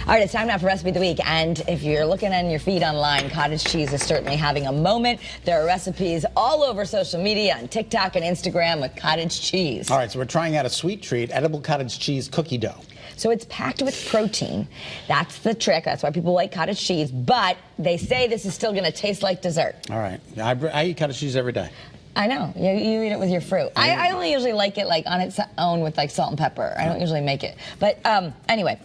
All right, it's time now for Recipe of the Week. And if you're looking on your feed online, cottage cheese is certainly having a moment. There are recipes all over social media, on TikTok and Instagram with cottage cheese. All right, so we're trying out a sweet treat, edible cottage cheese cookie dough. So it's packed with protein. That's the trick. That's why people like cottage cheese. But they say this is still going to taste like dessert. All right. I eat cottage cheese every day. I know. You eat it with your fruit. I only usually like it like on its own with like salt and pepper. I don't usually make it. But anyway,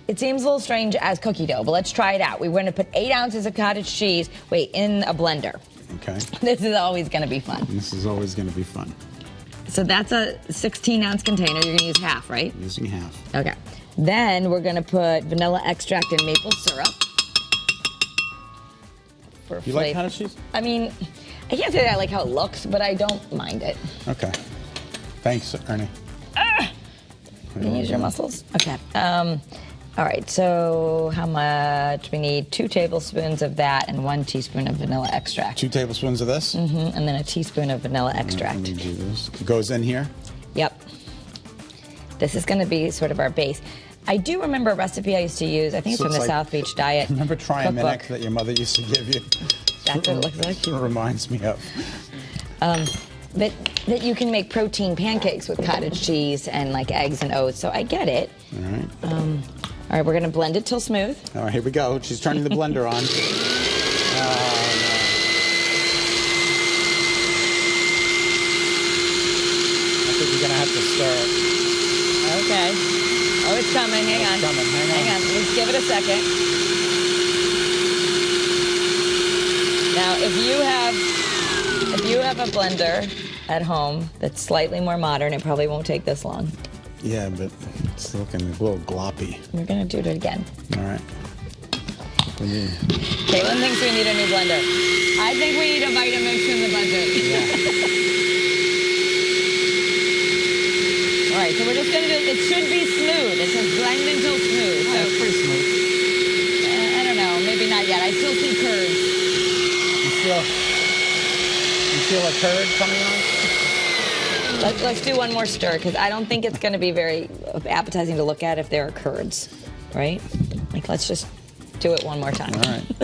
it seems a little strange as cookie dough, but let's try it out. We're going to put 8 ounces of cottage cheese, in a blender. Okay. This is always going to be fun. This is always going to be fun. So that's a 16-ounce container. You're going to use half, right? Using half. Okay. Then we're going to put vanilla extract and maple syrup. You like cottage cheese? I mean, I can't say that I like how it looks, but I don't mind it. Okay. Thanks, Ernie. Can you use your muscles? Okay. All right, so how much? We need 2 tablespoons of that and 1 teaspoon of vanilla extract. 2 tablespoons of this? Mm-hmm, and then a teaspoon of vanilla extract. Let me do this. It goes in here? Yep. This is going to be sort of our base. I do remember a recipe I used to use. I think it's from the South Beach Diet. Remember trying cookbook. Minex that your mother used to give you? That's what it looks like. It reminds me of. That you can make protein pancakes with cottage cheese and like eggs and oats. So I get it. All right. All right, we're going to blend it till smooth. All right, here we go. She's turning the blender on. No. I think you're going to have to stir it. Okay. Oh, it's coming. Hang on. It's coming. Hang on. Let's give it a second. Now, if you have a blender at home that's slightly more modern, it probably won't take this long. Yeah, but it's looking a little gloppy. We're going to do it again. All right. Caitlin thinks we need a new blender. I think we need a Vitamix in the budget. Yeah. All right, so we're just going to do it. It should be smooth. It says blend until smooth. So It's pretty smooth. I don't know. Maybe not yet. I still see curds. You feel a curd coming on? Let's do one more stir, because I don't think it's going to be very appetizing to look at if there are curds, right? Like, let's just do it one more time. All right. It's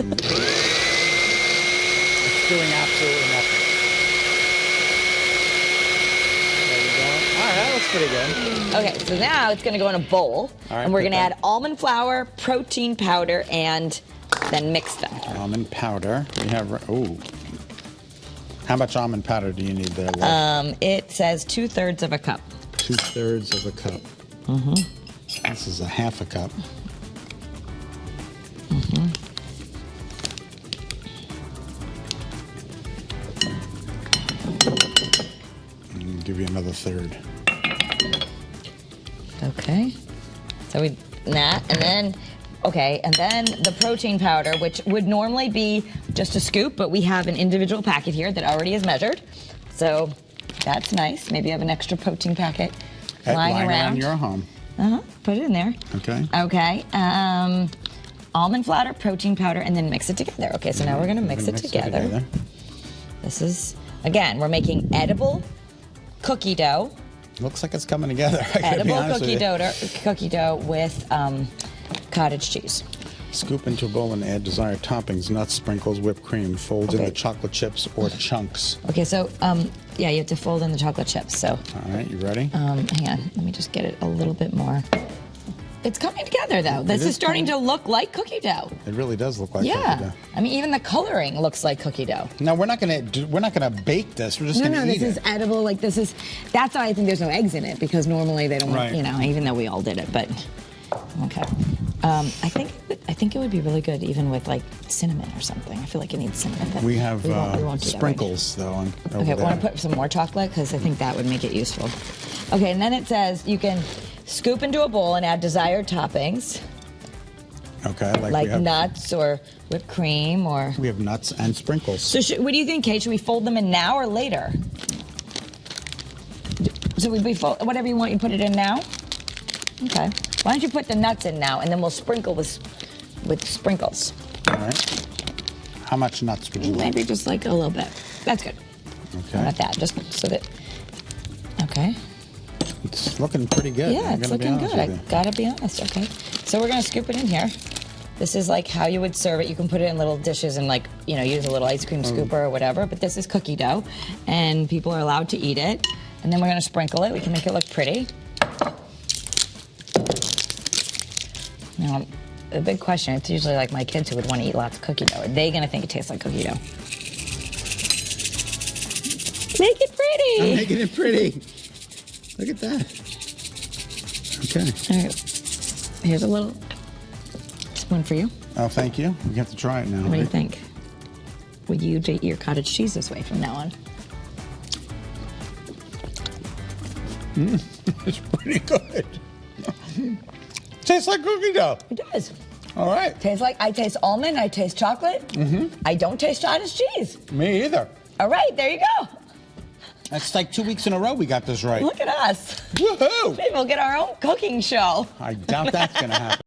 doing absolutely nothing. There you go. All right, that looks pretty good. Okay, so now it's going to go in a bowl, right, and we're going to add almond flour, protein powder, and then mix them. Almond powder. We have, oh. How much almond powder do you need there, love? It says 2/3 of a cup. 2/3 of a cup. Mm-hmm. This is a half a cup. Mm-hmm. I'll give you another 1/3. Okay. So that, and then, okay, and then the protein powder, which would normally be just a scoop, but we have an individual packet here that already is measured. So that's nice. Maybe you have an extra protein packet lying around your home. Put it in there. Okay. Okay. Almond flour, protein powder, and then mix it together. Okay, so now we're going to mix it together. This is, again, we're making edible cookie dough. Looks like it's coming together. Edible cookie dough with cottage cheese. Scoop into a bowl and add desired toppings, nuts, sprinkles, whipped cream. Fold in the chocolate chips or chunks. Okay, so, yeah, you have to fold in the chocolate chips, so. All right, you ready? Hang on, let me just get it a little bit more. It's coming together, though. This is starting to look like cookie dough. It really does look like cookie dough. Yeah, I mean, even the coloring looks like cookie dough. No, we're not gonna bake this. We're just gonna eat it. No, this is edible. Like, this is. That's why I think there's no eggs in it, because normally they don't. Right. You know, even though we all did it, but okay. I think it would be really good even with like cinnamon or something. I feel like it needs cinnamon. But we have we won't do sprinkles that, right? Though. Okay, want to put some more chocolate, because I think that would make it useful. Okay, and then it says you can scoop into a bowl and add desired toppings. Okay, like nuts or whipped cream or. We have nuts and sprinkles. So what do you think, Kate? Should we fold them in now or later? So we fold whatever you want. You put it in now. Okay. Why don't you put the nuts in now, and then we'll sprinkle this with sprinkles. All right. How much nuts would you like? Maybe just like a little bit. That's good. Okay. How about that? Just so that. Okay. It's looking pretty good. Yeah, I'm it's gonna be looking honest good. with I you. gotta be honest. Okay, so we're gonna scoop it in here. This is like how you would serve it. You can put it in little dishes and like, you know, use a little ice cream scooper or whatever, but this is cookie dough and people are allowed to eat it. And then we're gonna sprinkle it. We can make it look pretty. Now, the big question, it's usually like my kids who would want to eat lots of cookie dough. Are they gonna think it tastes like cookie dough? Make it pretty! I'm making it pretty. Look at that. Okay. All right. Here's a little spoon for you. Oh, thank you. We have to try it now. What do you right? think? Would you eat your cottage cheese this way from now on? It's pretty good. Tastes like cookie dough. It does. All right. I taste almond, I taste chocolate. I don't taste cottage cheese. Me either. All right, there you go. That's like 2 weeks in a row we got this right. Look at us. Woohoo! Maybe we'll get our own cooking show. I doubt that's going to happen.